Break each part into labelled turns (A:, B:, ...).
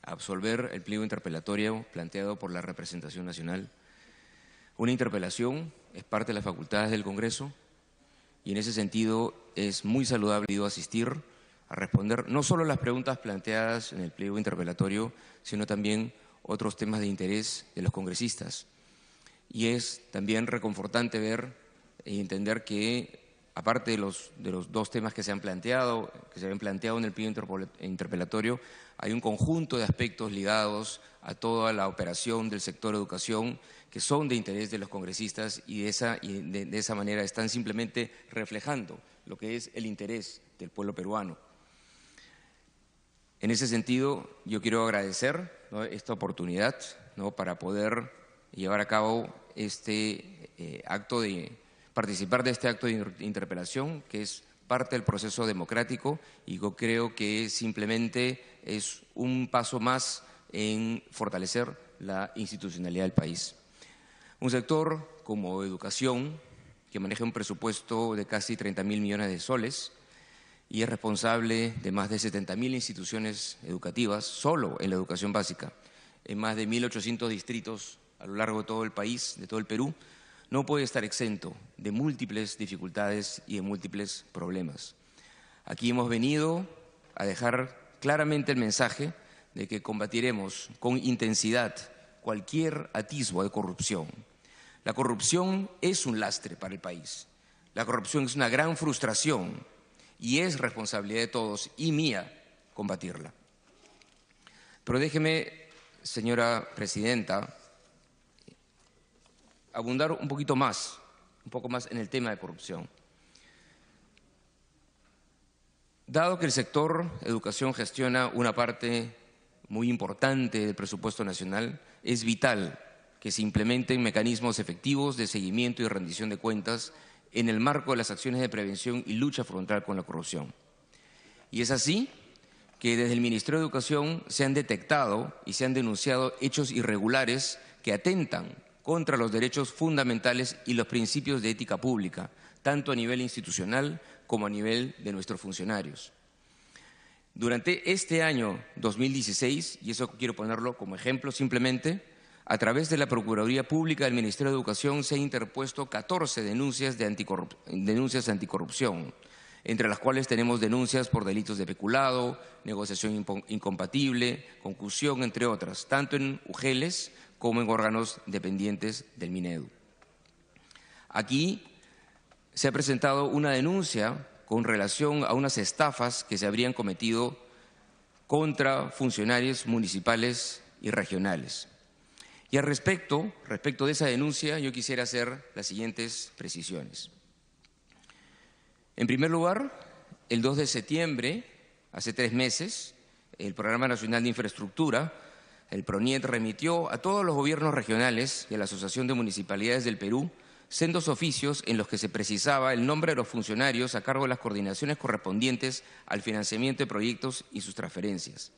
A: absolver el pliego interpelatorio planteado por la representación nacional. Una interpelación es parte de las facultades del Congreso y en ese sentido es muy saludable asistir a responder no solo las preguntas planteadas en el pliego interpelatorio, sino también otros temas de interés de los congresistas. Y es también reconfortante ver y entender que, aparte de los dos temas que se habían planteado en el pliego interpelatorio, hay un conjunto de aspectos ligados a toda la operación del sector educación que son de interés de los congresistas y de esa manera están simplemente reflejando lo que es el interés del pueblo peruano. En ese sentido, yo quiero agradecer, ¿no?, esta oportunidad, ¿no?, para poder llevar a cabo participar de este acto de interpelación, que es parte del proceso democrático, y yo creo que simplemente es un paso más en fortalecer la institucionalidad del país. Un sector como educación, que maneja un presupuesto de casi 30.000 millones de soles y es responsable de más de 70.000 instituciones educativas, solo en la educación básica, en más de 1.800 distritos a lo largo de todo el país, de todo el Perú, no puede estar exento de múltiples dificultades y de múltiples problemas. Aquí hemos venido a dejar claramente el mensaje de que combatiremos con intensidad cualquier atisbo de corrupción. La corrupción es un lastre para el país. La corrupción es una gran frustración y es responsabilidad de todos y mía combatirla. Pero déjeme, señora presidenta, abundar un poco más en el tema de corrupción. Dado que el sector educación gestiona una parte muy importante del presupuesto nacional, es vital que se implementen mecanismos efectivos de seguimiento y rendición de cuentas en el marco de las acciones de prevención y lucha frontal con la corrupción. Y es así que desde el Ministerio de Educación se han detectado y se han denunciado hechos irregulares que atentan contra los derechos fundamentales y los principios de ética pública, tanto a nivel institucional como a nivel de nuestros funcionarios. Durante este año 2016, y eso quiero ponerlo como ejemplo simplemente, a través de la Procuraduría Pública del Ministerio de Educación se han interpuesto 14 denuncias anticorrupción, entre las cuales tenemos denuncias por delitos de peculado, negociación incompatible, concusión, entre otras, tanto en UGELes como en órganos dependientes del Minedu. Aquí se ha presentado una denuncia con relación a unas estafas que se habrían cometido contra funcionarios municipales y regionales. Y al respecto de esa denuncia, yo quisiera hacer las siguientes precisiones. En primer lugar, el 2 de septiembre, hace 3 meses, el Programa Nacional de Infraestructura, el PRONIET, remitió a todos los gobiernos regionales y a la Asociación de Municipalidades del Perú sendos oficios en los que se precisaba el nombre de los funcionarios a cargo de las coordinaciones correspondientes al financiamiento de proyectos y sus transferencias,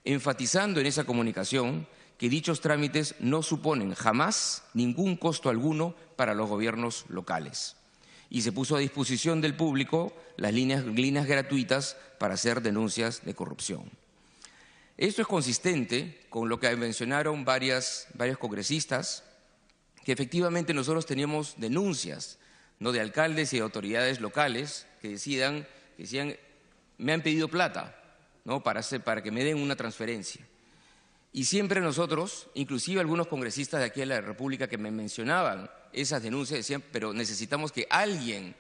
A: enfatizando en esa comunicación que dichos trámites no suponen jamás ningún costo alguno para los gobiernos locales. Y se puso a disposición del público las líneas gratuitas para hacer denuncias de corrupción. Esto es consistente con lo que mencionaron varios congresistas, que efectivamente nosotros teníamos denuncias, ¿no?, de alcaldes y de autoridades locales que decían, me han pedido plata, ¿no?, para que me den una transferencia. Y siempre nosotros, inclusive algunos congresistas de aquí de la República que me mencionaban esas denuncias, decían, pero necesitamos que alguien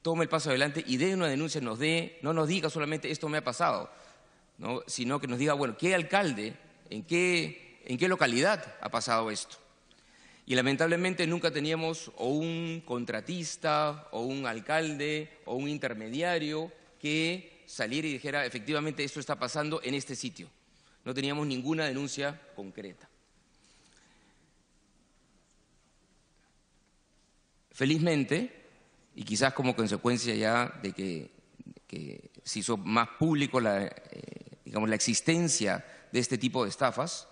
A: tome el paso adelante y dé una denuncia, no nos diga solamente esto me ha pasado, ¿no?, sino que nos diga, bueno, ¿qué alcalde, en qué localidad ha pasado esto? Y lamentablemente nunca teníamos o un contratista o un alcalde o un intermediario que saliera y dijera, efectivamente esto está pasando en este sitio. No teníamos ninguna denuncia concreta. Felizmente, y quizás como consecuencia ya de que se hizo más público la existencia de este tipo de estafas,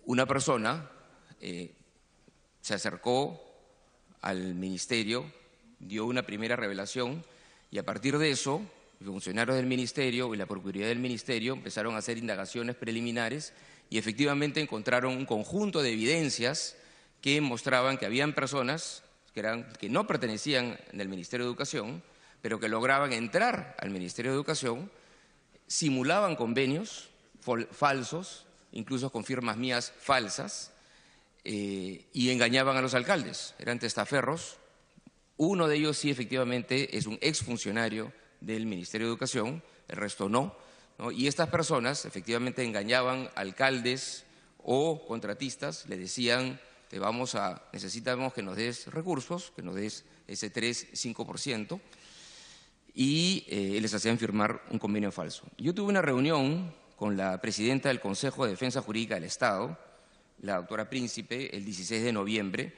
A: una persona se acercó al ministerio, dio una primera revelación y a partir de eso funcionarios del Ministerio y la Procuraduría del Ministerio empezaron a hacer indagaciones preliminares y efectivamente encontraron un conjunto de evidencias que mostraban que habían personas que no pertenecían al Ministerio de Educación, pero que lograban entrar al Ministerio de Educación, simulaban convenios falsos, incluso con firmas mías falsas, y engañaban a los alcaldes. Eran testaferros. Uno de ellos sí efectivamente es un exfuncionario del Ministerio de Educación, el resto no, y estas personas efectivamente engañaban alcaldes o contratistas, le decían: necesitamos que nos des recursos, que nos des ese 3-5%, y les hacían firmar un convenio falso. Yo tuve una reunión con la presidenta del Consejo de Defensa Jurídica del Estado, la doctora Príncipe, el 16 de noviembre,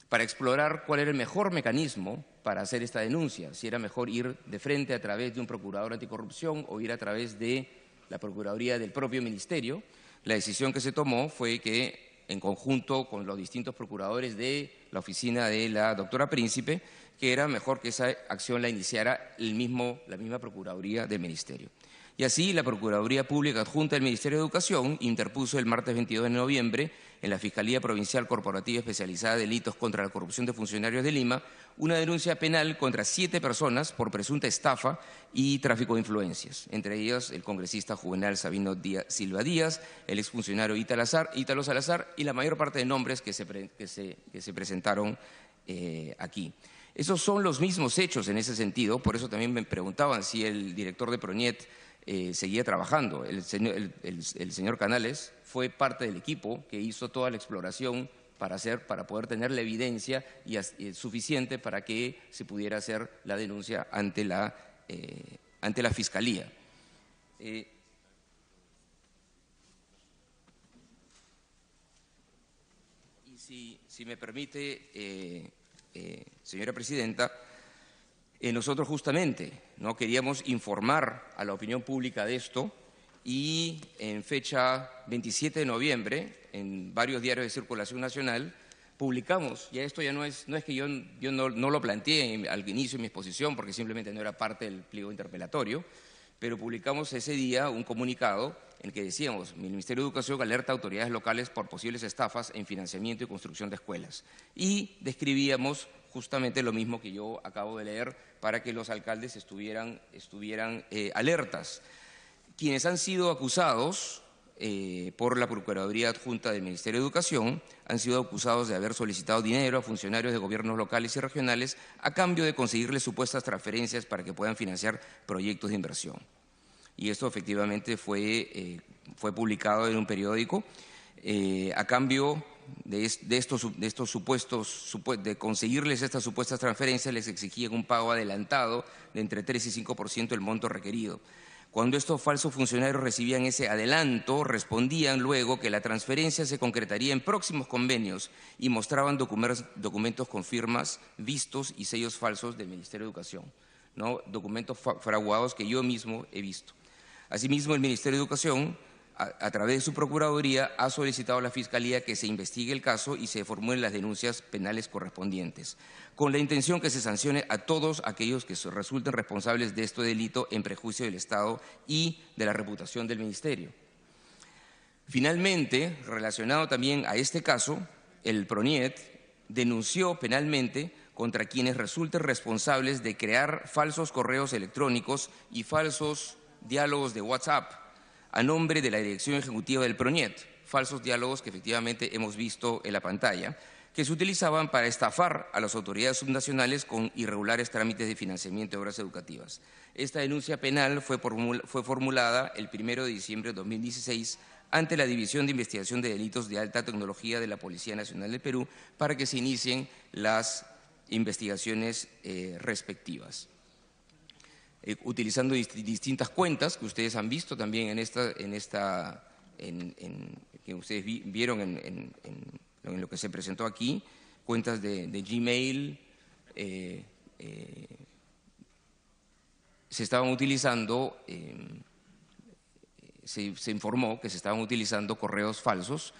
A: para explorar cuál era el mejor mecanismo para hacer esta denuncia, si era mejor ir de frente a través de un procurador anticorrupción o ir a través de la Procuraduría del propio Ministerio. La decisión que se tomó fue que, en conjunto con los distintos procuradores de la oficina de la doctora Príncipe, que era mejor que esa acción la iniciara la misma Procuraduría del Ministerio. Y así, la Procuraduría Pública Adjunta del Ministerio de Educación interpuso el martes 22 de noviembre en la Fiscalía Provincial Corporativa Especializada de Delitos contra la Corrupción de Funcionarios de Lima una denuncia penal contra 7 personas por presunta estafa y tráfico de influencias, entre ellas el congresista Juvenal Sabino Silva Díaz, el exfuncionario Ítalo Salazar y la mayor parte de nombres que se presentaron aquí. Esos son los mismos hechos en ese sentido, por eso también me preguntaban si el director de Proñet seguía trabajando. El señor Canales fue parte del equipo que hizo toda la exploración para poder tener la evidencia suficiente para que se pudiera hacer la denuncia ante la Fiscalía. Y si me permite, señora presidenta, nosotros justamente no queríamos informar a la opinión pública de esto y en fecha 27 de noviembre, en varios diarios de circulación nacional, publicamos, ya esto ya no es que yo no lo planteé al inicio de mi exposición porque simplemente no era parte del pliego interpelatorio, pero publicamos ese día un comunicado en el que decíamos: el Ministerio de Educación alerta a autoridades locales por posibles estafas en financiamiento y construcción de escuelas. Y describíamos justamente lo mismo que yo acabo de leer para que los alcaldes estuvieran alertas. Quienes han sido acusados por la Procuraduría Adjunta del Ministerio de Educación han sido acusados de haber solicitado dinero a funcionarios de gobiernos locales y regionales a cambio de conseguirles supuestas transferencias para que puedan financiar proyectos de inversión. Y esto efectivamente fue publicado en un periódico. A cambio de conseguirles estas supuestas transferencias, les exigían un pago adelantado de entre 3 y 5% del monto requerido. Cuando estos falsos funcionarios recibían ese adelanto, respondían luego que la transferencia se concretaría en próximos convenios y mostraban documentos con firmas, vistos y sellos falsos del Ministerio de Educación, ¿no? Documentos fraguados que yo mismo he visto. Asimismo, el Ministerio de Educación, a través de su Procuraduría, ha solicitado a la Fiscalía que se investigue el caso y se formulen las denuncias penales correspondientes, con la intención que se sancione a todos aquellos que resulten responsables de este delito en perjuicio del Estado y de la reputación del Ministerio. Finalmente, relacionado también a este caso, el Proñet denunció penalmente contra quienes resulten responsables de crear falsos correos electrónicos y falsos diálogos de WhatsApp a nombre de la Dirección Ejecutiva del Proñet, falsos diálogos que efectivamente hemos visto en la pantalla, que se utilizaban para estafar a las autoridades subnacionales con irregulares trámites de financiamiento de obras educativas. Esta denuncia penal fue formulada el 1 de diciembre de 2016 ante la División de Investigación de Delitos de Alta Tecnología de la Policía Nacional del Perú para que se inicien las investigaciones respectivas. Utilizando distintas cuentas que ustedes han visto también que ustedes vieron en lo que se presentó aquí, cuentas de Gmail, se estaban utilizando, se informó que se estaban utilizando correos falsos,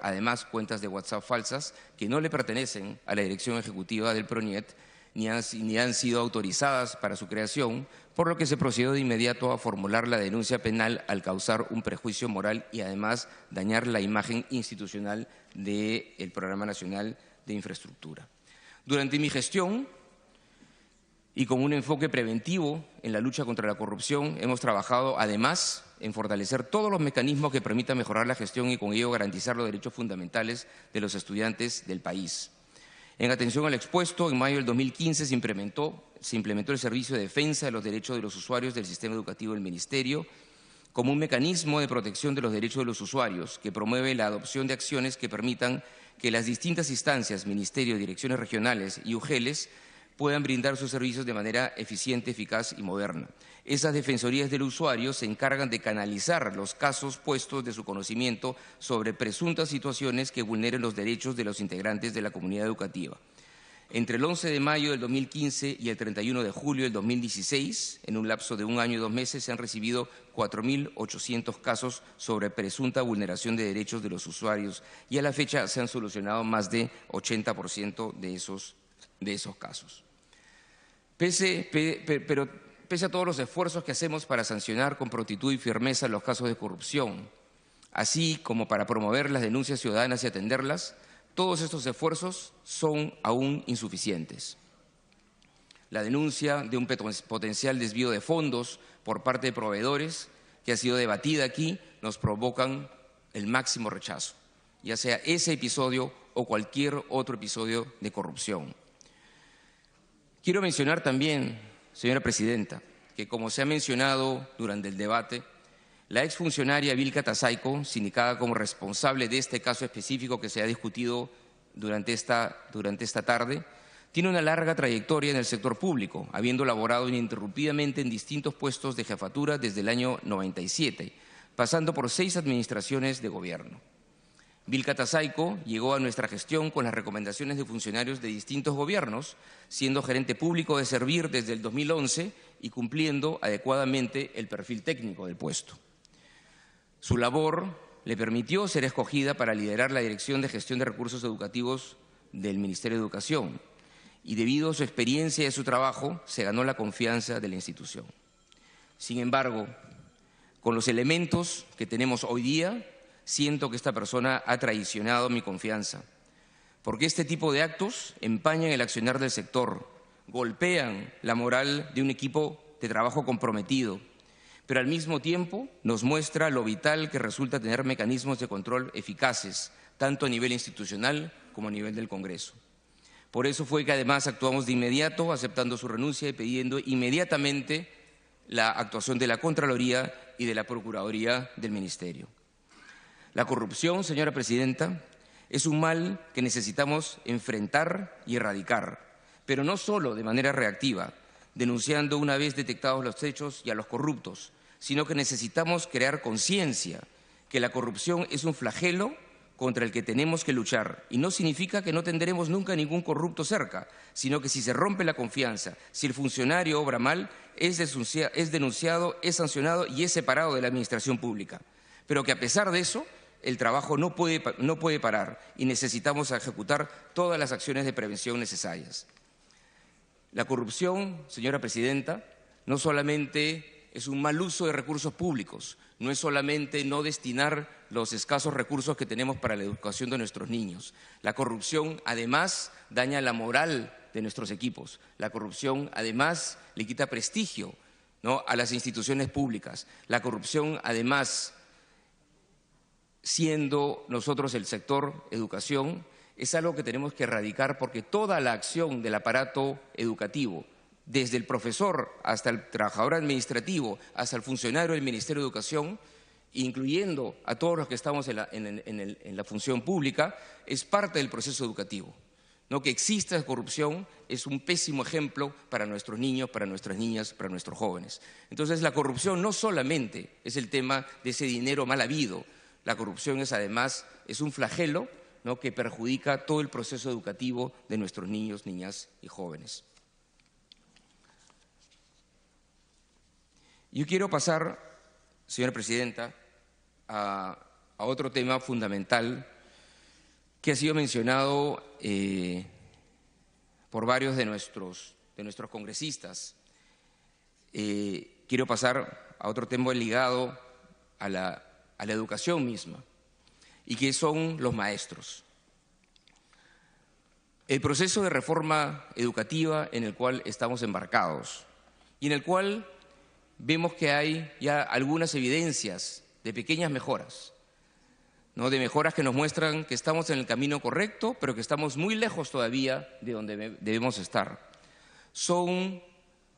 A: además cuentas de WhatsApp falsas que no le pertenecen a la Dirección Ejecutiva del Proñet, ni han sido autorizadas para su creación, por lo que se procedió de inmediato a formular la denuncia penal al causar un perjuicio moral y además dañar la imagen institucional del Programa Nacional de Infraestructura. Durante mi gestión y con un enfoque preventivo en la lucha contra la corrupción, hemos trabajado además en fortalecer todos los mecanismos que permitan mejorar la gestión y con ello garantizar los derechos fundamentales de los estudiantes del país. En atención al expuesto, en mayo del 2015 se implementó el Servicio de Defensa de los Derechos de los Usuarios del Sistema Educativo del Ministerio como un mecanismo de protección de los derechos de los usuarios que promueve la adopción de acciones que permitan que las distintas instancias, ministerios, direcciones regionales y UGELes puedan brindar sus servicios de manera eficiente, eficaz y moderna. Esas defensorías del usuario se encargan de canalizar los casos puestos de su conocimiento sobre presuntas situaciones que vulneren los derechos de los integrantes de la comunidad educativa. Entre el 11 de mayo del 2015 y el 31 de julio del 2016, en un lapso de 1 año y 2 meses, se han recibido 4.800 casos sobre presunta vulneración de derechos de los usuarios y a la fecha se han solucionado más de 80% de esos casos. Pese a todos los esfuerzos que hacemos para sancionar con prontitud y firmeza los casos de corrupción, así como para promover las denuncias ciudadanas y atenderlas, todos estos esfuerzos son aún insuficientes. La denuncia de un potencial desvío de fondos por parte de proveedores, que ha sido debatida aquí, nos provocan el máximo rechazo, ya sea ese episodio o cualquier otro episodio de corrupción. Quiero mencionar también, señora presidenta, que como se ha mencionado durante el debate, la exfuncionaria Vilca Tasaico, sindicada como responsable de este caso específico que se ha discutido durante esta tarde, tiene una larga trayectoria en el sector público, habiendo laborado ininterrumpidamente en distintos puestos de jefatura desde el año 97, pasando por 6 administraciones de gobierno. Vilca Tasaico llegó a nuestra gestión con las recomendaciones de funcionarios de distintos gobiernos, siendo gerente público de Servir desde el 2011 y cumpliendo adecuadamente el perfil técnico del puesto. Su labor le permitió ser escogida para liderar la Dirección de Gestión de Recursos Educativos del Ministerio de Educación y debido a su experiencia y a su trabajo se ganó la confianza de la institución. Sin embargo, con los elementos que tenemos hoy día, siento que esta persona ha traicionado mi confianza, porque este tipo de actos empañan el accionar del sector, golpean la moral de un equipo de trabajo comprometido, pero al mismo tiempo nos muestra lo vital que resulta tener mecanismos de control eficaces, tanto a nivel institucional como a nivel del Congreso. Por eso fue que además actuamos de inmediato, aceptando su renuncia y pidiendo inmediatamente la actuación de la Contraloría y de la Procuraduría del Ministerio. La corrupción, señora presidenta, es un mal que necesitamos enfrentar y erradicar, pero no solo de manera reactiva, denunciando una vez detectados los hechos y a los corruptos, sino que necesitamos crear conciencia que la corrupción es un flagelo contra el que tenemos que luchar. Y no significa que no tendremos nunca ningún corrupto cerca, sino que si se rompe la confianza, si el funcionario obra mal, es denunciado, es sancionado y es separado de la administración pública. Pero que a pesar de eso, el trabajo no puede parar y necesitamos ejecutar todas las acciones de prevención necesarias. La corrupción, señora presidenta, no solamente es un mal uso de recursos públicos, no es solamente no destinar los escasos recursos que tenemos para la educación de nuestros niños. La corrupción, además, daña la moral de nuestros equipos. La corrupción, además, le quita prestigio, ¿no?, a las instituciones públicas. La corrupción, además, siendo nosotros el sector educación, es algo que tenemos que erradicar porque toda la acción del aparato educativo, desde el profesor hasta el trabajador administrativo, hasta el funcionario del Ministerio de Educación, incluyendo a todos los que estamos en la función pública, es parte del proceso educativo. No que exista corrupción es un pésimo ejemplo para nuestros niños, para nuestras niñas, para nuestros jóvenes. Entonces, la corrupción no solamente es el tema de ese dinero mal habido. La corrupción además es un flagelo, ¿no?, que perjudica todo el proceso educativo de nuestros niños, niñas y jóvenes. Yo quiero pasar, señora presidenta, a otro tema fundamental que ha sido mencionado por varios de nuestros congresistas. Quiero pasar a otro tema ligado a la educación misma, y que son los maestros. El proceso de reforma educativa en el cual estamos embarcados y en el cual vemos que hay ya algunas evidencias de pequeñas mejoras, ¿no? De mejoras que nos muestran que estamos en el camino correcto, pero que estamos muy lejos todavía de donde debemos estar. Son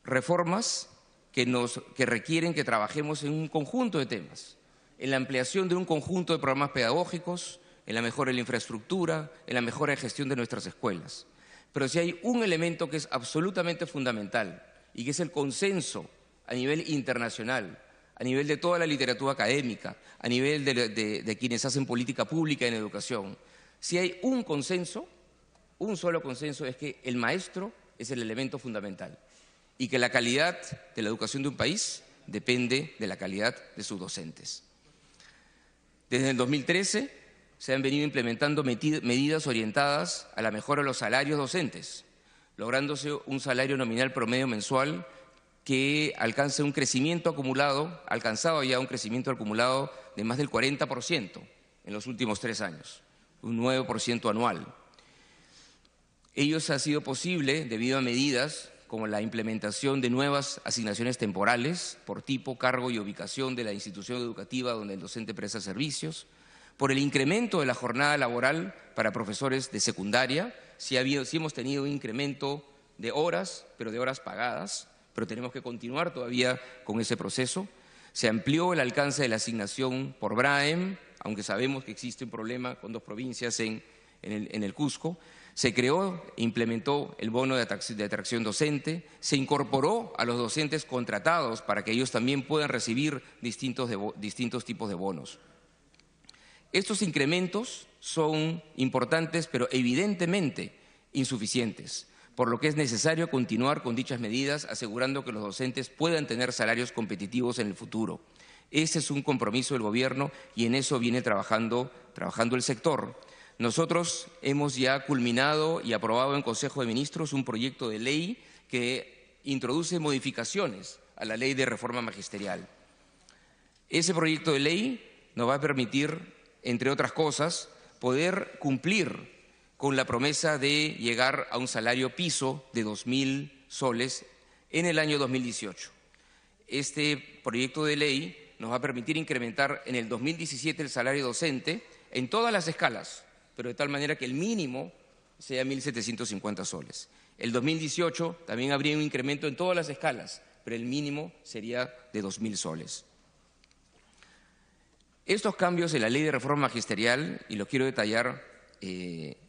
A: reformas que requieren que trabajemos en un conjunto de temas, en la ampliación de un conjunto de programas pedagógicos, en la mejora de la infraestructura, en la mejora de gestión de nuestras escuelas. Pero si hay un elemento que es absolutamente fundamental y que es el consenso a nivel internacional, a nivel de toda la literatura académica, a nivel de quienes hacen política pública en educación, si hay un consenso, un solo consenso, es que el maestro es el elemento fundamental y que la calidad de la educación de un país depende de la calidad de sus docentes. Desde el 2013 se han venido implementando medidas orientadas a la mejora de los salarios docentes, lográndose un salario nominal promedio mensual que alcance un crecimiento acumulado, alcanzado ya un crecimiento acumulado de más del 40% en los últimos 3 años, un 9% anual. Ello ha sido posible debido a medidas como la implementación de nuevas asignaciones temporales por tipo, cargo y ubicación de la institución educativa donde el docente presta servicios, por el incremento de la jornada laboral para profesores de secundaria. Sí hemos tenido un incremento de horas, pero de horas pagadas, pero tenemos que continuar todavía con ese proceso. Se amplió el alcance de la asignación por BRAEM, aunque sabemos que existe un problema con 2 provincias en el Cusco. Se creó e implementó el bono de atracción docente, se incorporó a los docentes contratados para que ellos también puedan recibir distintos tipos de bonos. Estos incrementos son importantes, pero evidentemente insuficientes, por lo que es necesario continuar con dichas medidas, asegurando que los docentes puedan tener salarios competitivos en el futuro. Ese es un compromiso del Gobierno y en eso viene trabajando el sector. Nosotros hemos ya culminado y aprobado en Consejo de Ministros un proyecto de ley que introduce modificaciones a la Ley de Reforma Magisterial. Ese proyecto de ley nos va a permitir, entre otras cosas, poder cumplir con la promesa de llegar a un salario piso de 2.000 soles en el año 2018. Este proyecto de ley nos va a permitir incrementar en el 2017 el salario docente en todas las escalas, pero de tal manera que el mínimo sea 1.750 soles. El 2018 también habría un incremento en todas las escalas, pero el mínimo sería de 2.000 soles. Estos cambios en la Ley de Reforma Magisterial, y los quiero detallar,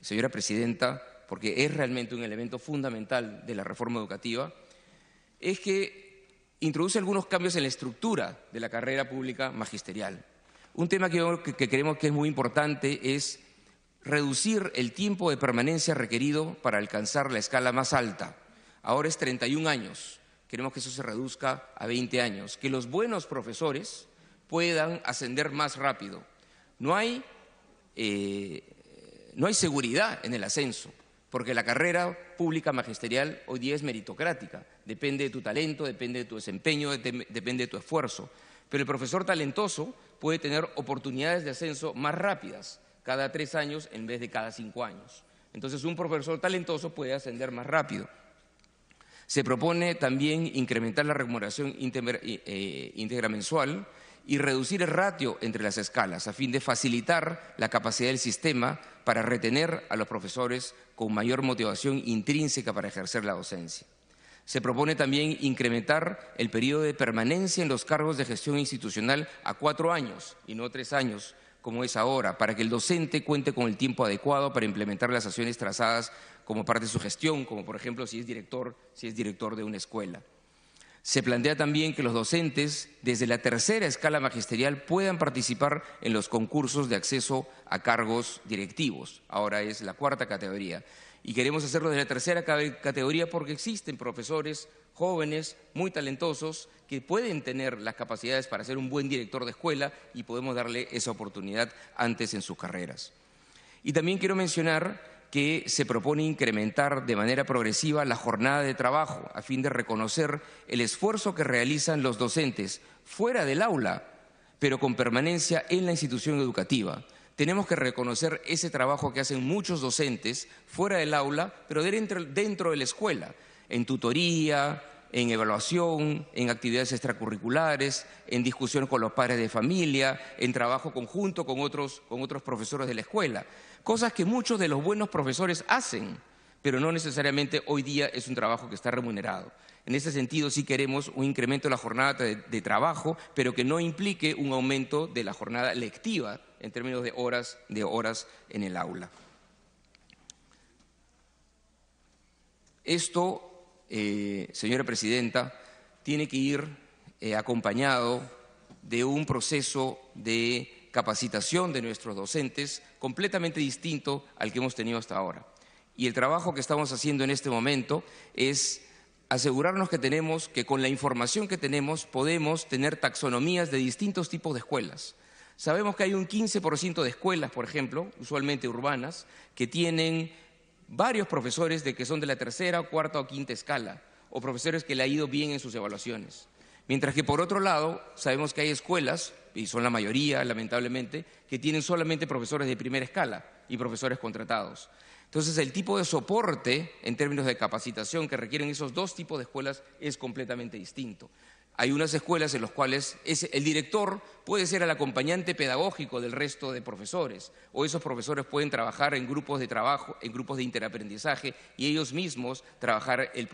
A: señora Presidenta, porque es realmente un elemento fundamental de la reforma educativa, es que introduce algunos cambios en la estructura de la carrera pública magisterial. Un tema que creemos que es muy importante es reducir el tiempo de permanencia requerido para alcanzar la escala más alta. Ahora es 31 años, queremos que eso se reduzca a 20 años, que los buenos profesores puedan ascender más rápido. No hay seguridad en el ascenso, porque la carrera pública magisterial hoy día es meritocrática, depende de tu talento, depende de tu desempeño, depende de tu esfuerzo. Pero el profesor talentoso puede tener oportunidades de ascenso más rápidas, cada 3 años en vez de cada 5 años. Entonces, un profesor talentoso puede ascender más rápido. Se propone también incrementar la remuneración íntegra mensual y reducir el ratio entre las escalas a fin de facilitar la capacidad del sistema para retener a los profesores con mayor motivación intrínseca para ejercer la docencia. Se propone también incrementar el periodo de permanencia en los cargos de gestión institucional a 4 años y no 3 años, como es ahora, para que el docente cuente con el tiempo adecuado para implementar las acciones trazadas como parte de su gestión, como por ejemplo si es director de una escuela. Se plantea también que los docentes, desde la tercera escala magisterial, puedan participar en los concursos de acceso a cargos directivos. Ahora es la 4ª categoría. Y queremos hacerlo desde la tercera categoría porque existen profesores jóvenes, muy talentosos, que pueden tener las capacidades para ser un buen director de escuela y podemos darle esa oportunidad antes en sus carreras. Y también quiero mencionar que se propone incrementar de manera progresiva la jornada de trabajo a fin de reconocer el esfuerzo que realizan los docentes fuera del aula, pero con permanencia en la institución educativa. Tenemos que reconocer ese trabajo que hacen muchos docentes fuera del aula, pero dentro de la escuela, en tutoría, en evaluación, en actividades extracurriculares, en discusión con los padres de familia, en trabajo conjunto con otros profesores de la escuela. Cosas que muchos de los buenos profesores hacen, pero no necesariamente hoy día es un trabajo que está remunerado. En ese sentido sí queremos un incremento de la jornada de trabajo, pero que no implique un aumento de la jornada lectiva en términos de horas en el aula. Esto, señora presidenta, tiene que ir acompañado de un proceso de capacitación de nuestros docentes completamente distinto al que hemos tenido hasta ahora. Y el trabajo que estamos haciendo en este momento es asegurarnos que con la información que tenemos podemos tener taxonomías de distintos tipos de escuelas. Sabemos que hay un 15% de escuelas, por ejemplo, usualmente urbanas, que tienen varios profesores que son de la tercera, cuarta o quinta escala, o profesores que le ha ido bien en sus evaluaciones. Mientras que, por otro lado, sabemos que hay escuelas, y son la mayoría, lamentablemente, que tienen solamente profesores de primera escala y profesores contratados. Entonces, el tipo de soporte en términos de capacitación que requieren esos dos tipos de escuelas es completamente distinto. Hay unas escuelas en las cuales el director puede ser el acompañante pedagógico del resto de profesores, o esos profesores pueden trabajar en grupos de trabajo, en grupos de interaprendizaje, y ellos mismos trabajar el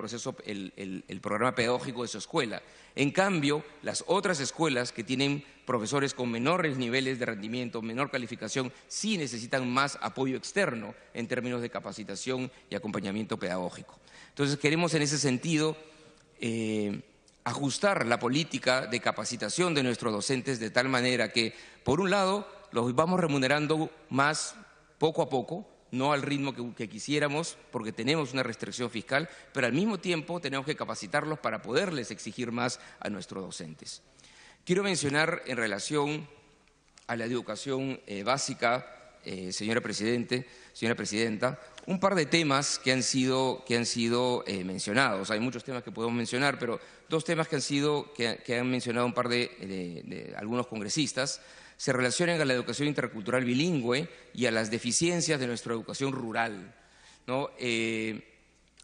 A: programa pedagógico de su escuela. En cambio, las otras escuelas que tienen profesores con menores niveles de rendimiento, menor calificación, sí necesitan más apoyo externo en términos de capacitación y acompañamiento pedagógico. Entonces, queremos en ese sentido ajustar la política de capacitación de nuestros docentes de tal manera que, por un lado, los vamos remunerando más poco a poco, no al ritmo que quisiéramos porque tenemos una restricción fiscal, pero al mismo tiempo tenemos que capacitarlos para poderles exigir más a nuestros docentes. Quiero mencionar en relación a la educación básica, señora presidenta, un par de temas que han sido mencionados. Hay muchos temas que podemos mencionar, pero dos temas que han mencionado un par de algunos congresistas se relacionan a la educación intercultural bilingüe y a las deficiencias de nuestra educación rural, ¿no? En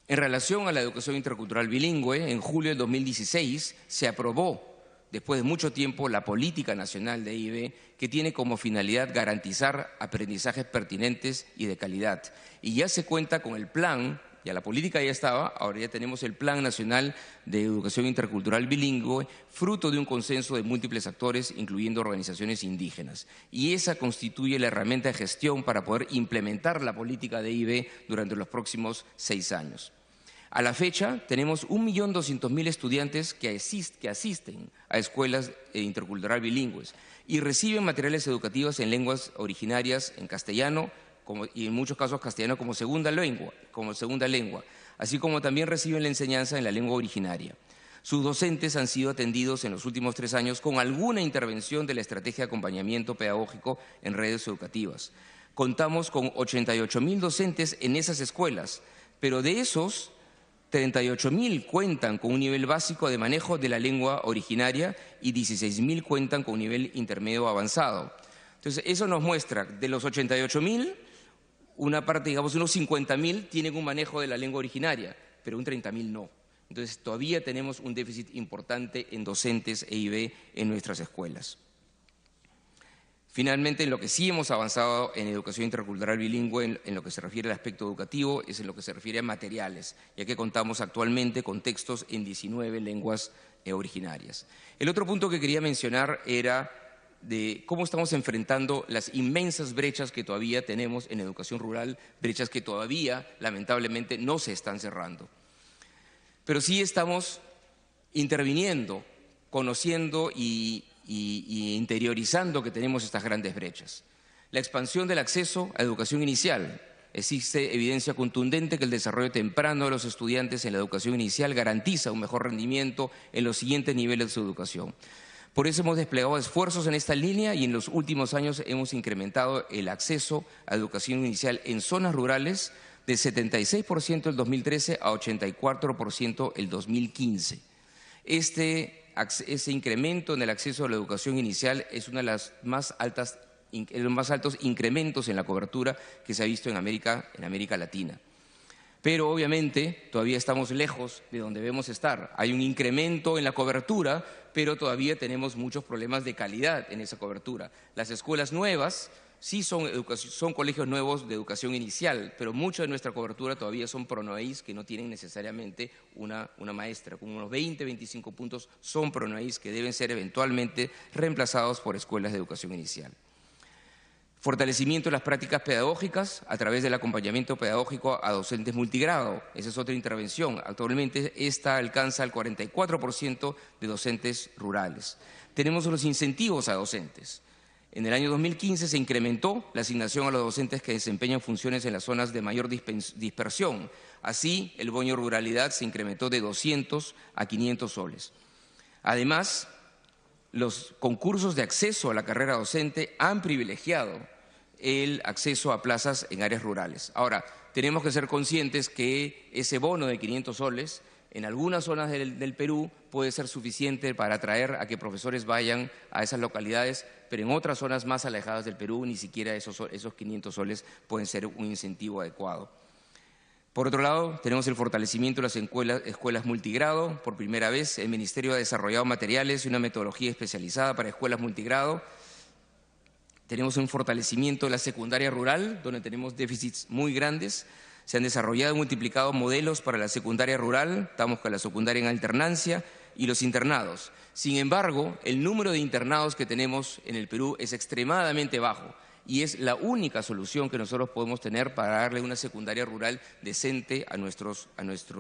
A: relación a la educación intercultural bilingüe, en julio del 2016 se aprobó, después de mucho tiempo, la Política Nacional de EIB, que tiene como finalidad garantizar aprendizajes pertinentes y de calidad. Y ya se cuenta con el plan, ya la política ya estaba, ahora ya tenemos el Plan Nacional de Educación Intercultural Bilingüe, fruto de un consenso de múltiples actores, incluyendo organizaciones indígenas. Y esa constituye la herramienta de gestión para poder implementar la política de EIB durante los próximos 6 años. A la fecha, tenemos 1.200.000 estudiantes que asisten a escuelas intercultural bilingües y reciben materiales educativos en lenguas originarias, en castellano y en muchos casos castellano como segunda lengua, así como también reciben la enseñanza en la lengua originaria. Sus docentes han sido atendidos en los últimos 3 años con alguna intervención de la estrategia de acompañamiento pedagógico en redes educativas. Contamos con 88.000 docentes en esas escuelas, pero de esos 38.000 cuentan con un nivel básico de manejo de la lengua originaria y 16.000 cuentan con un nivel intermedio avanzado. Entonces, eso nos muestra, de los 88.000, una parte, digamos, unos 50.000 tienen un manejo de la lengua originaria, pero un 30.000 no. Entonces, todavía tenemos un déficit importante en docentes EIB en nuestras escuelas. Finalmente, en lo que sí hemos avanzado en educación intercultural bilingüe, en lo que se refiere al aspecto educativo, es en lo que se refiere a materiales, ya que contamos actualmente con textos en 19 lenguas originarias. El otro punto que quería mencionar era de cómo estamos enfrentando las inmensas brechas que todavía tenemos en educación rural, brechas que todavía, lamentablemente, no se están cerrando. Pero sí estamos interviniendo, conociendo y interiorizando que tenemos estas grandes brechas. La expansión del acceso a educación inicial. Existe evidencia contundente que el desarrollo temprano de los estudiantes en la educación inicial garantiza un mejor rendimiento en los siguientes niveles de su educación. Por eso hemos desplegado esfuerzos en esta línea y en los últimos años hemos incrementado el acceso a educación inicial en zonas rurales de 76% el 2013 a 84% el 2015. Ese incremento en el acceso a la educación inicial es una de los más altos incrementos en la cobertura que se ha visto en América Latina. Pero obviamente todavía estamos lejos de donde debemos estar. Hay un incremento en la cobertura, pero todavía tenemos muchos problemas de calidad en esa cobertura. Las escuelas nuevas sí son colegios nuevos de educación inicial, pero mucha de nuestra cobertura todavía son pronoeis que no tienen necesariamente una maestra. Con unos 20, 25 puntos son pronoeis que deben ser eventualmente reemplazados por escuelas de educación inicial. Fortalecimiento de las prácticas pedagógicas a través del acompañamiento pedagógico a docentes multigrado. Esa es otra intervención. Actualmente esta alcanza el 44% de docentes rurales. Tenemos los incentivos a docentes. En el año 2015 se incrementó la asignación a los docentes que desempeñan funciones en las zonas de mayor dispersión. Así, el bono ruralidad se incrementó de 200 a 500 soles. Además, los concursos de acceso a la carrera docente han privilegiado el acceso a plazas en áreas rurales. Ahora, tenemos que ser conscientes que ese bono de 500 soles en algunas zonas del Perú puede ser suficiente para atraer a que profesores vayan a esas localidades, pero en otras zonas más alejadas del Perú ni siquiera esos 500 soles pueden ser un incentivo adecuado. Por otro lado, tenemos el fortalecimiento de las escuelas multigrado. Por primera vez, el Ministerio ha desarrollado materiales y una metodología especializada para escuelas multigrado. Tenemos un fortalecimiento de la secundaria rural, donde tenemos déficits muy grandes. Se han desarrollado y multiplicado modelos para la secundaria rural. Estamos con la secundaria en alternancia y los internados. Sin embargo, el número de internados que tenemos en el Perú es extremadamente bajo. Y es la única solución que nosotros podemos tener para darle una secundaria rural decente a nuestros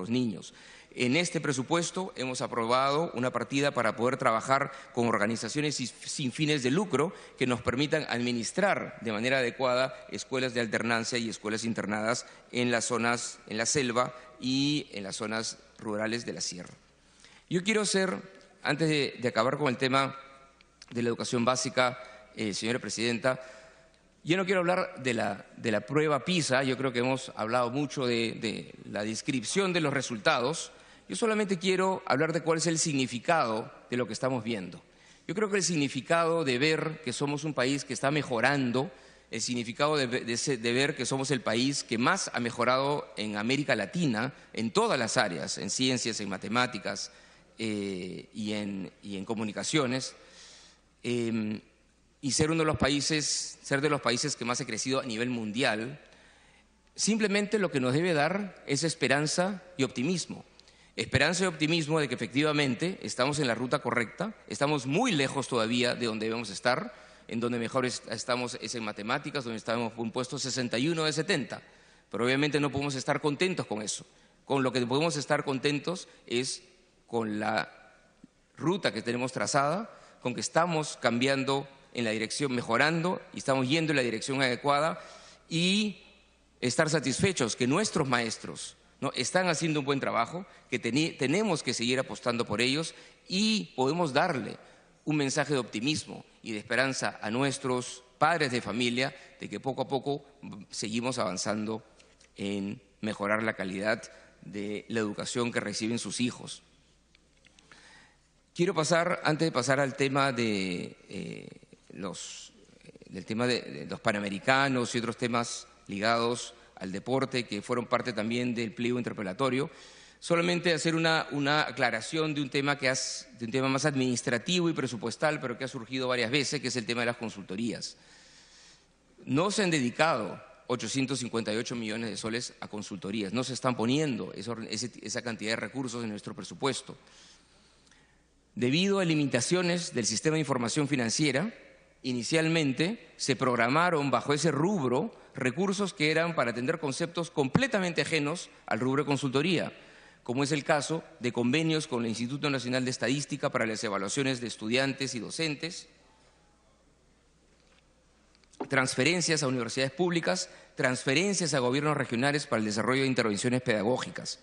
A: niños. En este presupuesto hemos aprobado una partida para poder trabajar con organizaciones sin fines de lucro que nos permitan administrar de manera adecuada escuelas de alternancia y escuelas internadas en las zonas, en la selva y en las zonas rurales de la sierra. Yo quiero antes de acabar con el tema de la educación básica, señora Presidenta, yo no quiero hablar de la prueba PISA. Yo creo que hemos hablado mucho de la descripción de los resultados. Yo solamente quiero hablar de cuál es el significado de lo que estamos viendo. Yo creo que el significado de ver que somos un país que está mejorando, el significado de ver que somos el país que más ha mejorado en América Latina, en todas las áreas, en ciencias, en matemáticas y en comunicaciones, y ser de los países que más ha crecido a nivel mundial, simplemente lo que nos debe dar es esperanza y optimismo. Esperanza y optimismo de que efectivamente estamos en la ruta correcta, estamos muy lejos todavía de donde debemos estar, en donde mejor estamos es en matemáticas, donde estamos en un puesto 61 de 70, pero obviamente no podemos estar contentos con eso. Con lo que podemos estar contentos es con la ruta que tenemos trazada, con que estamos cambiando en la dirección, mejorando, y estamos yendo en la dirección adecuada, y estar satisfechos que nuestros maestros están haciendo un buen trabajo, que tenemos que seguir apostando por ellos y podemos darle un mensaje de optimismo y de esperanza a nuestros padres de familia de que poco a poco seguimos avanzando en mejorar la calidad de la educación que reciben sus hijos. Quiero antes de pasar al tema del tema de los panamericanos y otros temas ligados al deporte que fueron parte también del pliego interpelatorio, solamente hacer una aclaración de un tema más administrativo y presupuestal, pero que ha surgido varias veces, que es el tema de las consultorías. No se han dedicado 858 millones de soles a consultorías, no se están poniendo esa cantidad de recursos en nuestro presupuesto. Debido a limitaciones del sistema de información financiera, inicialmente se programaron bajo ese rubro recursos que eran para atender conceptos completamente ajenos al rubro de consultoría, como es el caso de convenios con el Instituto Nacional de Estadística para las evaluaciones de estudiantes y docentes, transferencias a universidades públicas, transferencias a gobiernos regionales para el desarrollo de intervenciones pedagógicas.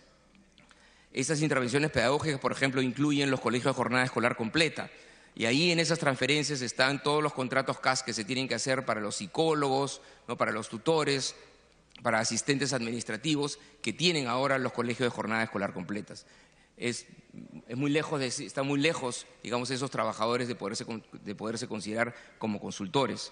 A: Estas intervenciones pedagógicas, por ejemplo, incluyen los colegios de jornada escolar completa. Y ahí en esas transferencias están todos los contratos CAS que se tienen que hacer para los psicólogos, ¿no?, para los tutores, para asistentes administrativos que tienen ahora los colegios de jornada escolar completas. Está muy lejos, digamos, esos trabajadores de poderse considerar como consultores.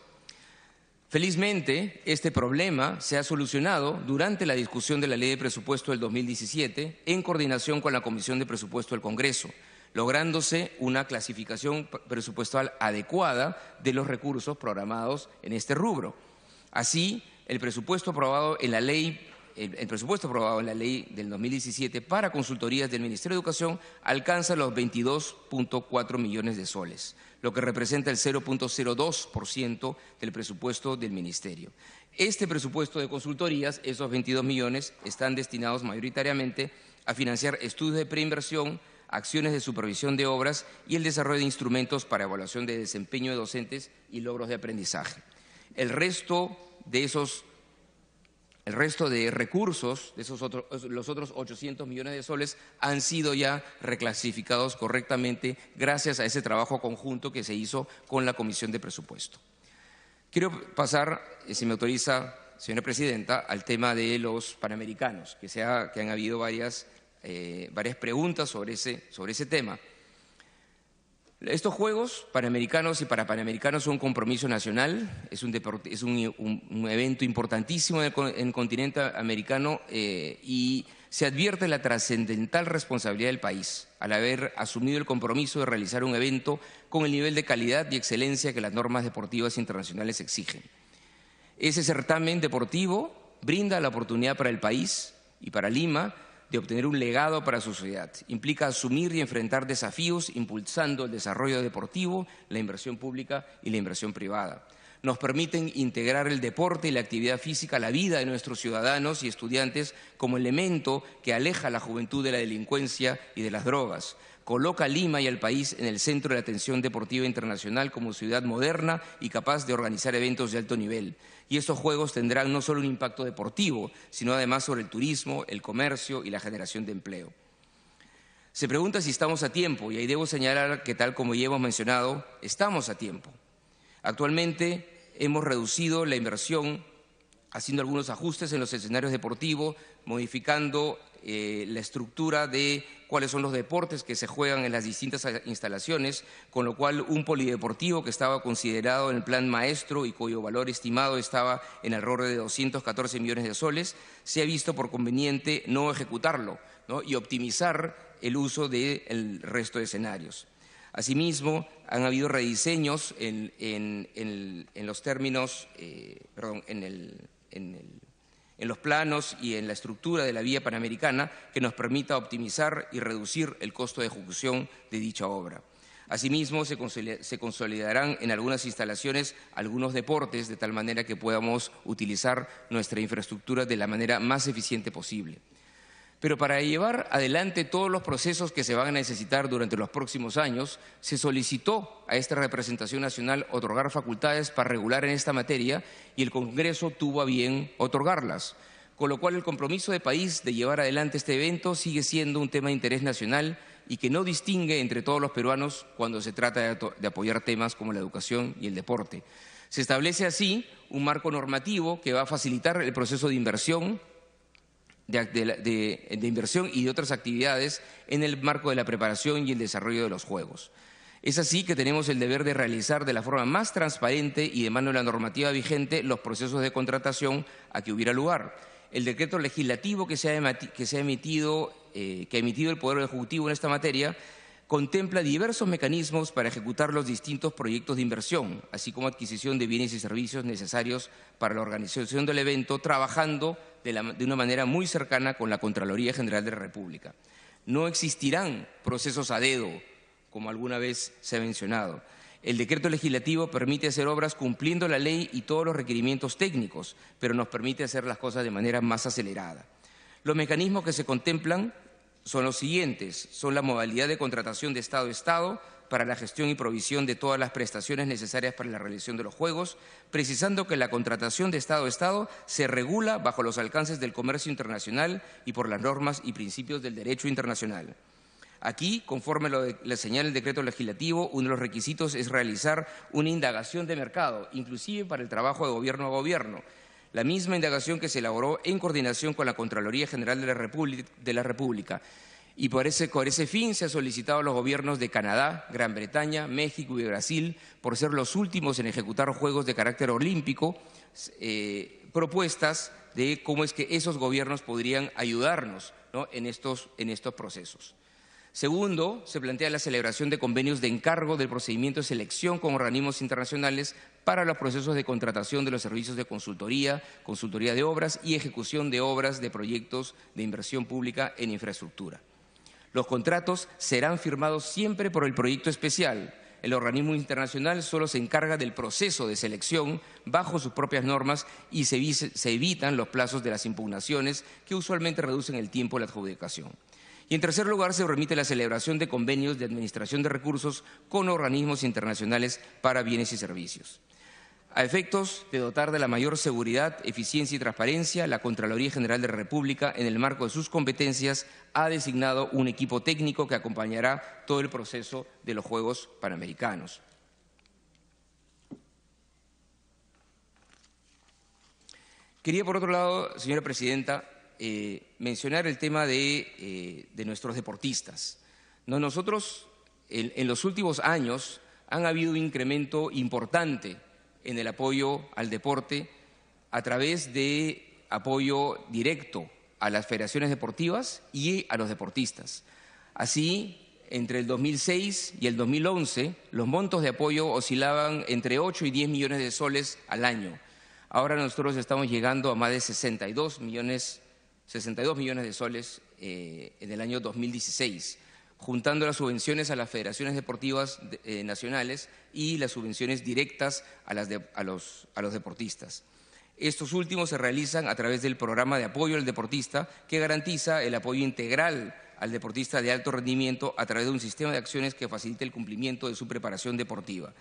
A: Felizmente, este problema se ha solucionado durante la discusión de la Ley de Presupuesto del 2017 en coordinación con la Comisión de Presupuesto del Congreso, lográndose una clasificación presupuestal adecuada de los recursos programados en este rubro. Así, el presupuesto aprobado en la ley del 2017 para consultorías del Ministerio de Educación alcanza los 22.4 millones de soles, lo que representa el 0.02% del presupuesto del Ministerio. Este presupuesto de consultorías, esos 22 millones, están destinados mayoritariamente a financiar estudios de preinversión, acciones de supervisión de obras y el desarrollo de instrumentos para evaluación de desempeño de docentes y logros de aprendizaje. El resto de recursos, los otros 800 millones de soles, han sido ya reclasificados correctamente gracias a ese trabajo conjunto que se hizo con la Comisión de Presupuesto. Quiero pasar, si me autoriza, señora presidenta, al tema de los panamericanos, que han habido varias preguntas sobre ese tema. Estos Juegos Panamericanos y Parapanamericanos son un compromiso nacional, es un evento importantísimo en el continente americano y se advierte la trascendental responsabilidad del país al haber asumido el compromiso de realizar un evento con el nivel de calidad y excelencia que las normas deportivas internacionales exigen. Ese certamen deportivo brinda la oportunidad para el país y para Lima de obtener un legado para su sociedad. Implica asumir y enfrentar desafíos impulsando el desarrollo deportivo, la inversión pública y la inversión privada. Nos permiten integrar el deporte y la actividad física a la vida de nuestros ciudadanos y estudiantes como elemento que aleja a la juventud de la delincuencia y de las drogas. Coloca a Lima y al país en el centro de la atención deportiva internacional como ciudad moderna y capaz de organizar eventos de alto nivel. Y estos Juegos tendrán no solo un impacto deportivo, sino además sobre el turismo, el comercio y la generación de empleo. Se pregunta si estamos a tiempo, y ahí debo señalar que, tal como ya hemos mencionado, estamos a tiempo. Actualmente hemos reducido la inversión haciendo algunos ajustes en los escenarios deportivos, modificando la estructura de cuáles son los deportes que se juegan en las distintas instalaciones, con lo cual un polideportivo que estaba considerado en el plan maestro y cuyo valor estimado estaba en alrededor de 214 millones de soles, se ha visto por conveniente no ejecutarlo, ¿no?, y optimizar el uso del resto de escenarios. Asimismo, han habido rediseños en los términos, en los planos y en la estructura de la vía panamericana que nos permita optimizar y reducir el costo de ejecución de dicha obra. Asimismo, se consolidarán en algunas instalaciones algunos deportes de tal manera que podamos utilizar nuestra infraestructura de la manera más eficiente posible. Pero para llevar adelante todos los procesos que se van a necesitar durante los próximos años, se solicitó a esta representación nacional otorgar facultades para regular en esta materia y el Congreso tuvo a bien otorgarlas, con lo cual el compromiso de país de llevar adelante este evento sigue siendo un tema de interés nacional y que no distingue entre todos los peruanos cuando se trata de apoyar temas como la educación y el deporte. Se establece así un marco normativo que va a facilitar el proceso de inversión, de inversión y de otras actividades en el marco de la preparación y el desarrollo de los Juegos. Es así que tenemos el deber de realizar de la forma más transparente y de mano de la normativa vigente los procesos de contratación a que hubiera lugar. El decreto legislativo que ha emitido el Poder Ejecutivo en esta materia contempla diversos mecanismos para ejecutar los distintos proyectos de inversión, así como adquisición de bienes y servicios necesarios para la organización del evento, trabajando de una manera muy cercana con la Contraloría General de la República. No existirán procesos a dedo, como alguna vez se ha mencionado. El decreto legislativo permite hacer obras cumpliendo la ley y todos los requerimientos técnicos, pero nos permite hacer las cosas de manera más acelerada. Los mecanismos que se contemplan son los siguientes: son la modalidad de contratación de Estado a Estado para la gestión y provisión de todas las prestaciones necesarias para la realización de los Juegos, precisando que la contratación de Estado a Estado se regula bajo los alcances del comercio internacional y por las normas y principios del derecho internacional. Aquí, conforme lo señala el decreto legislativo, uno de los requisitos es realizar una indagación de mercado, inclusive para el trabajo de gobierno a gobierno. La misma indagación que se elaboró en coordinación con la Contraloría General de la República. Y por ese fin se ha solicitado a los gobiernos de Canadá, Gran Bretaña, México y Brasil, por ser los últimos en ejecutar juegos de carácter olímpico, propuestas de cómo es que esos gobiernos podrían ayudarnos, ¿no?, en estos procesos. Segundo, se plantea la celebración de convenios de encargo del procedimiento de selección con organismos internacionales para los procesos de contratación de los servicios de consultoría, consultoría de obras y ejecución de obras de proyectos de inversión pública en infraestructura. Los contratos serán firmados siempre por el proyecto especial. El organismo internacional solo se encarga del proceso de selección bajo sus propias normas y se evitan los plazos de las impugnaciones que usualmente reducen el tiempo de la adjudicación. Y en tercer lugar, se permite la celebración de convenios de administración de recursos con organismos internacionales para bienes y servicios. A efectos de dotar de la mayor seguridad, eficiencia y transparencia, la Contraloría General de la República, en el marco de sus competencias, ha designado un equipo técnico que acompañará todo el proceso de los Juegos Panamericanos. Quería, por otro lado, señora presidenta, mencionar el tema de nuestros deportistas. Nosotros, en los últimos años, han habido un incremento importante en el apoyo al deporte a través de apoyo directo a las federaciones deportivas y a los deportistas. Así, entre el 2006 y el 2011, los montos de apoyo oscilaban entre 8 y 10 millones de soles al año. Ahora nosotros estamos llegando a más de 62 millones de soles en el año 2016, juntando las subvenciones a las federaciones deportivas nacionales y las subvenciones directas a los deportistas. Estos últimos se realizan a través del programa de apoyo al deportista, que garantiza el apoyo integral al deportista de alto rendimiento a través de un sistema de acciones que facilite el cumplimiento de su preparación deportiva.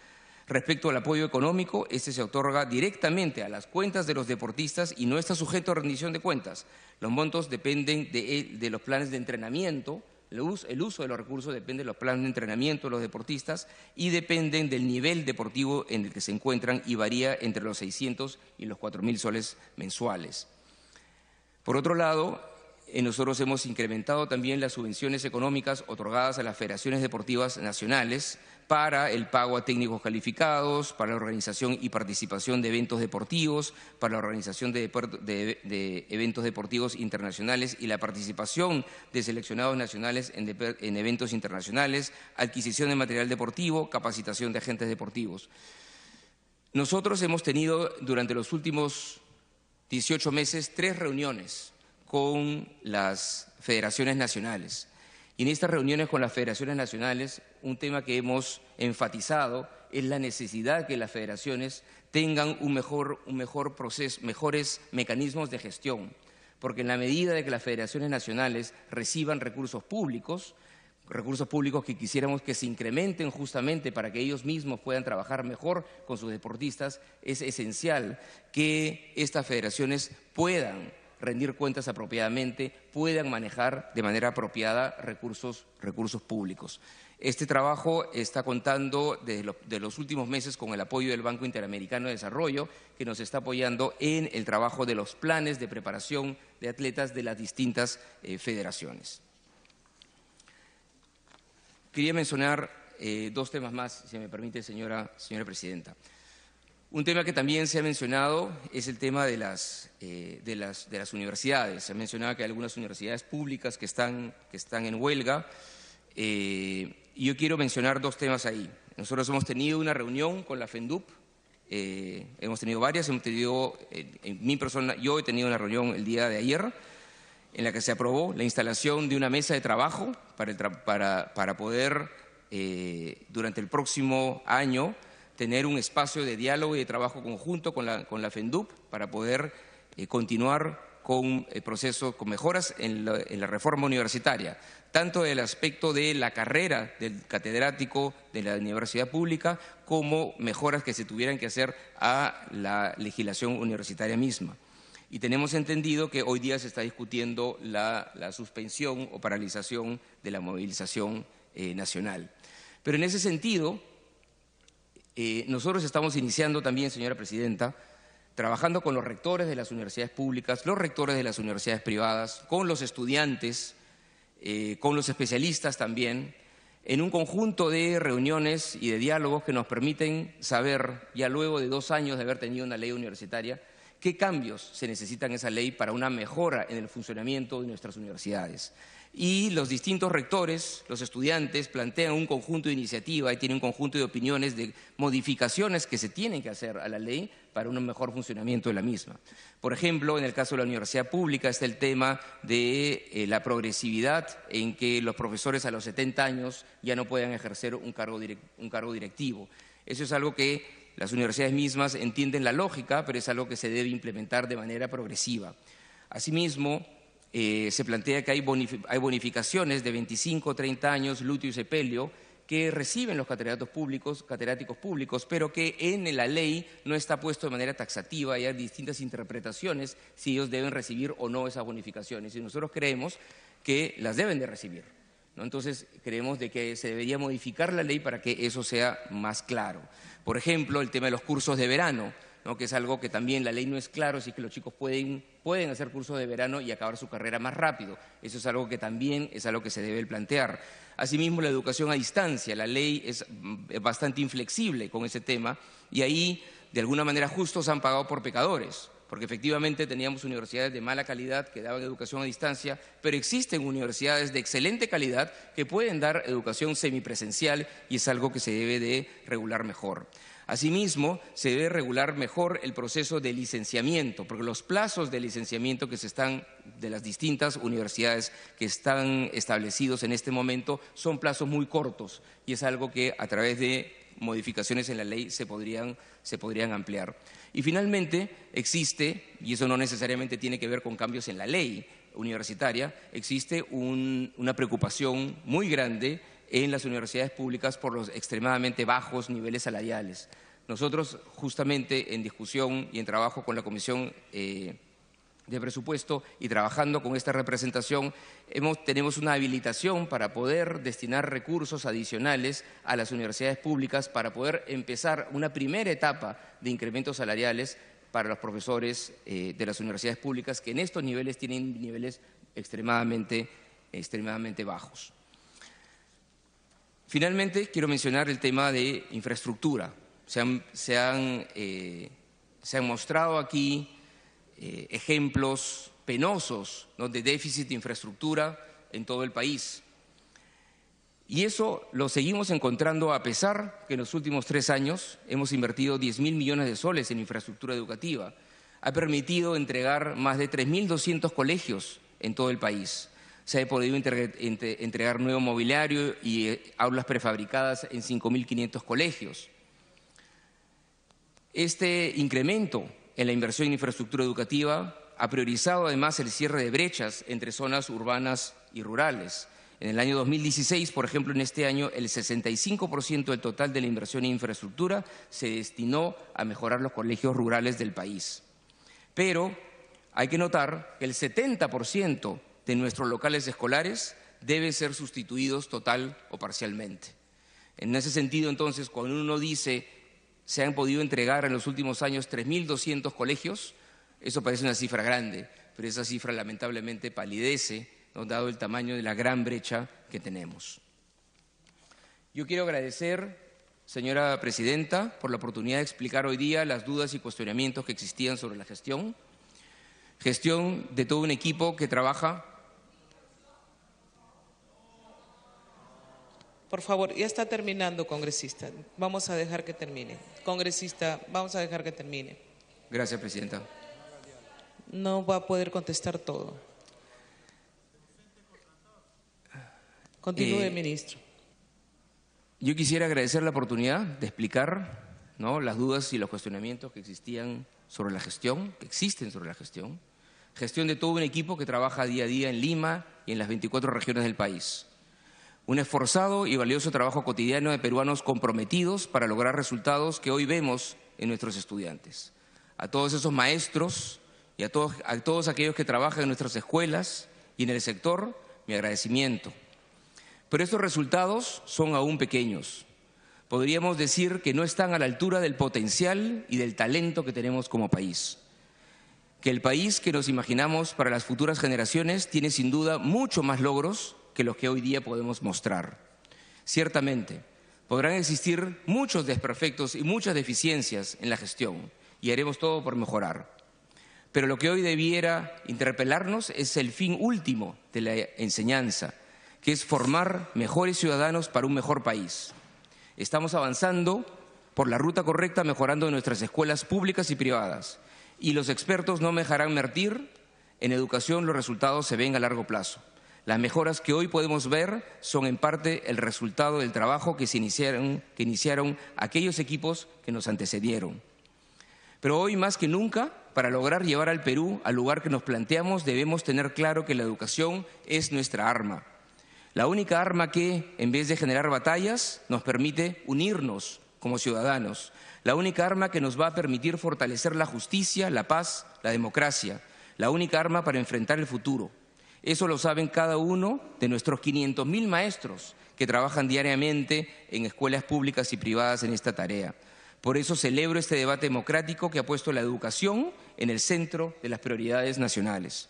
A: Respecto al apoyo económico, este se otorga directamente a las cuentas de los deportistas y no está sujeto a rendición de cuentas. Los montos dependen de los planes de entrenamiento. El uso de los recursos depende de los planes de entrenamiento de los deportistas y dependen del nivel deportivo en el que se encuentran y varía entre los 600 y los 4.000 soles mensuales. Por otro lado, nosotros hemos incrementado también las subvenciones económicas otorgadas a las federaciones deportivas nacionales para el pago a técnicos calificados, para la organización y participación de eventos deportivos, para la organización de eventos deportivos internacionales y la participación de seleccionados nacionales en eventos internacionales, adquisición de material deportivo, capacitación de agentes deportivos. Nosotros hemos tenido durante los últimos 18 meses 3 reuniones con las federaciones nacionales. Y en estas reuniones con las federaciones nacionales, un tema que hemos enfatizado es la necesidad que las federaciones tengan un mejor proceso, mejores mecanismos de gestión, porque en la medida de que las federaciones nacionales reciban recursos públicos que quisiéramos que se incrementen justamente para que ellos mismos puedan trabajar mejor con sus deportistas, es esencial que estas federaciones puedan rendir cuentas apropiadamente, puedan manejar de manera apropiada recursos públicos. Este trabajo está contando de los últimos meses con el apoyo del Banco Interamericano de Desarrollo, que nos está apoyando en el trabajo de los planes de preparación de atletas de las distintas federaciones. Quería mencionar 2 temas más, si me permite, señora presidenta. Un tema que también se ha mencionado es el tema de las universidades. Se ha mencionado que hay algunas universidades públicas que están en huelga. Y yo quiero mencionar 2 temas ahí. Nosotros hemos tenido una reunión con la FENDUP, hemos tenido varias, en mi persona, yo he tenido una reunión el día de ayer en la que se aprobó la instalación de una mesa de trabajo para poder, durante el próximo año, tener un espacio de diálogo y de trabajo conjunto con la FENDUP para poder continuar con el proceso, con mejoras en la reforma universitaria, tanto del aspecto de la carrera del catedrático de la universidad pública como mejoras que se tuvieran que hacer a la legislación universitaria misma. Y tenemos entendido que hoy día se está discutiendo la suspensión o paralización de la movilización nacional. Pero en ese sentido, nosotros estamos iniciando también, señora presidenta, trabajando con los rectores de las universidades públicas, los rectores de las universidades privadas, con los estudiantes, con los especialistas también, en un conjunto de reuniones y de diálogos que nos permiten saber, ya luego de 2 años de haber tenido una ley universitaria, qué cambios se necesitan en esa ley para una mejora en el funcionamiento de nuestras universidades. Y los distintos rectores, los estudiantes, plantean un conjunto de iniciativas y tienen un conjunto de opiniones de modificaciones que se tienen que hacer a la ley para un mejor funcionamiento de la misma. Por ejemplo, en el caso de la universidad pública está el tema de la progresividad en que los profesores a los 70 años ya no puedan ejercer un cargo directivo. Eso es algo que las universidades mismas entienden la lógica, pero es algo que se debe implementar de manera progresiva. Asimismo, se plantea que hay bonificaciones de 25 o 30 años luteo y sepelio que reciben los catedráticos públicos, pero que en la ley no está puesto de manera taxativa y hay distintas interpretaciones si ellos deben recibir o no esas bonificaciones. Y nosotros creemos que las deben de recibir, ¿no? Entonces, creemos de que se debería modificar la ley para que eso sea más claro. Por ejemplo, el tema de los cursos de verano, ¿no? Que es algo que también la ley no es claro, así que los chicos pueden hacer cursos de verano y acabar su carrera más rápido. Eso es algo que también es algo que se debe plantear. Asimismo, la educación a distancia. La ley es bastante inflexible con ese tema y ahí, de alguna manera, justos han pagado por pecadores, porque efectivamente teníamos universidades de mala calidad que daban educación a distancia, pero existen universidades de excelente calidad que pueden dar educación semipresencial y es algo que se debe de regular mejor. Asimismo, se debe regular mejor el proceso de licenciamiento, porque los plazos de licenciamiento de las distintas universidades que están establecidos en este momento son plazos muy cortos y es algo que a través de modificaciones en la ley se podrían ampliar. Y finalmente existe, y eso no necesariamente tiene que ver con cambios en la ley universitaria, existe una preocupación muy grande en las universidades públicas por los extremadamente bajos niveles salariales. Nosotros, justamente en discusión y en trabajo con la Comisión de Presupuesto y trabajando con esta representación, tenemos una habilitación para poder destinar recursos adicionales a las universidades públicas para poder empezar una primera etapa de incrementos salariales para los profesores de las universidades públicas que en estos niveles tienen niveles extremadamente bajos. Finalmente, quiero mencionar el tema de infraestructura. Se han mostrado aquí ejemplos penosos, ¿no?, de déficit de infraestructura en todo el país. Y eso lo seguimos encontrando a pesar que en los últimos 3 años hemos invertido 10.000 millones de soles en infraestructura educativa. Ha permitido entregar más de 3.200 colegios en todo el país. Se ha podido entregar nuevo mobiliario y aulas prefabricadas en 5.500 colegios. Este incremento en la inversión en infraestructura educativa ha priorizado además el cierre de brechas entre zonas urbanas y rurales. En el año 2016, por ejemplo, en este año, el 65% del total de la inversión en infraestructura se destinó a mejorar los colegios rurales del país. Pero hay que notar que el 70% de nuestros locales escolares deben ser sustituidos total o parcialmente. En ese sentido, entonces, cuando uno dice se han podido entregar en los últimos años 3.200 colegios, eso parece una cifra grande, pero esa cifra lamentablemente palidece, ¿no?, dado el tamaño de la gran brecha que tenemos. Yo quiero agradecer, señora presidenta, por la oportunidad de explicar hoy día las dudas y cuestionamientos que existían sobre la gestión de todo un equipo que trabaja.
B: Por favor, ya está terminando, congresista. Vamos a dejar que termine. Congresista, vamos a dejar que termine.
A: Gracias, presidenta.
B: No va a poder contestar todo. Continúe, ministro.
A: Yo quisiera agradecer la oportunidad de explicar, ¿no?, las dudas y los cuestionamientos que existían sobre la gestión, que existen sobre la gestión de todo un equipo que trabaja día a día en Lima y en las 24 regiones del país. Un esforzado y valioso trabajo cotidiano de peruanos comprometidos para lograr resultados que hoy vemos en nuestros estudiantes. A todos esos maestros y a todos aquellos que trabajan en nuestras escuelas y en el sector, mi agradecimiento. Pero estos resultados son aún pequeños. Podríamos decir que no están a la altura del potencial y del talento que tenemos como país. Que el país que nos imaginamos para las futuras generaciones tiene sin duda mucho más logros que los que hoy día podemos mostrar. Ciertamente, podrán existir muchos desperfectos y muchas deficiencias en la gestión y haremos todo por mejorar. Pero lo que hoy debiera interpelarnos es el fin último de la enseñanza, que es formar mejores ciudadanos para un mejor país. Estamos avanzando por la ruta correcta, mejorando nuestras escuelas públicas y privadas. Y los expertos no me dejarán mentir, en educación los resultados se ven a largo plazo. Las mejoras que hoy podemos ver son en parte el resultado del trabajo que iniciaron aquellos equipos que nos antecedieron. Pero hoy más que nunca, para lograr llevar al Perú al lugar que nos planteamos, debemos tener claro que la educación es nuestra arma. La única arma que, en vez de generar batallas, nos permite unirnos como ciudadanos. La única arma que nos va a permitir fortalecer la justicia, la paz, la democracia. La única arma para enfrentar el futuro. Eso lo saben cada uno de nuestros 500.000 maestros que trabajan diariamente en escuelas públicas y privadas en esta tarea. Por eso celebro este debate democrático que ha puesto la educación en el centro de las prioridades nacionales.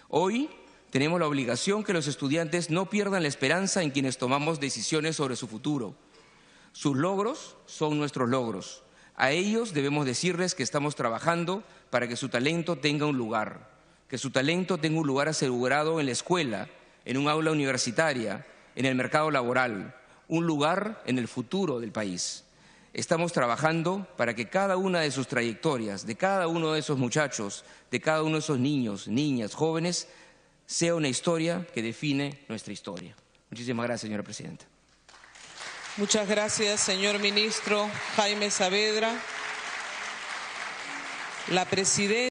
A: Hoy tenemos la obligación que los estudiantes no pierdan la esperanza en quienes tomamos decisiones sobre su futuro. Sus logros son nuestros logros. A ellos debemos decirles que estamos trabajando para que su talento tenga un lugar, que su talento tenga un lugar asegurado en la escuela, en un aula universitaria, en el mercado laboral, un lugar en el futuro del país. Estamos trabajando para que cada una de sus trayectorias, de cada uno de esos muchachos, de cada uno de esos niños, niñas, jóvenes, sea una historia que define nuestra historia. Muchísimas gracias, señora presidenta.
B: Muchas gracias, señor ministro Jaime Saavedra. La presidenta.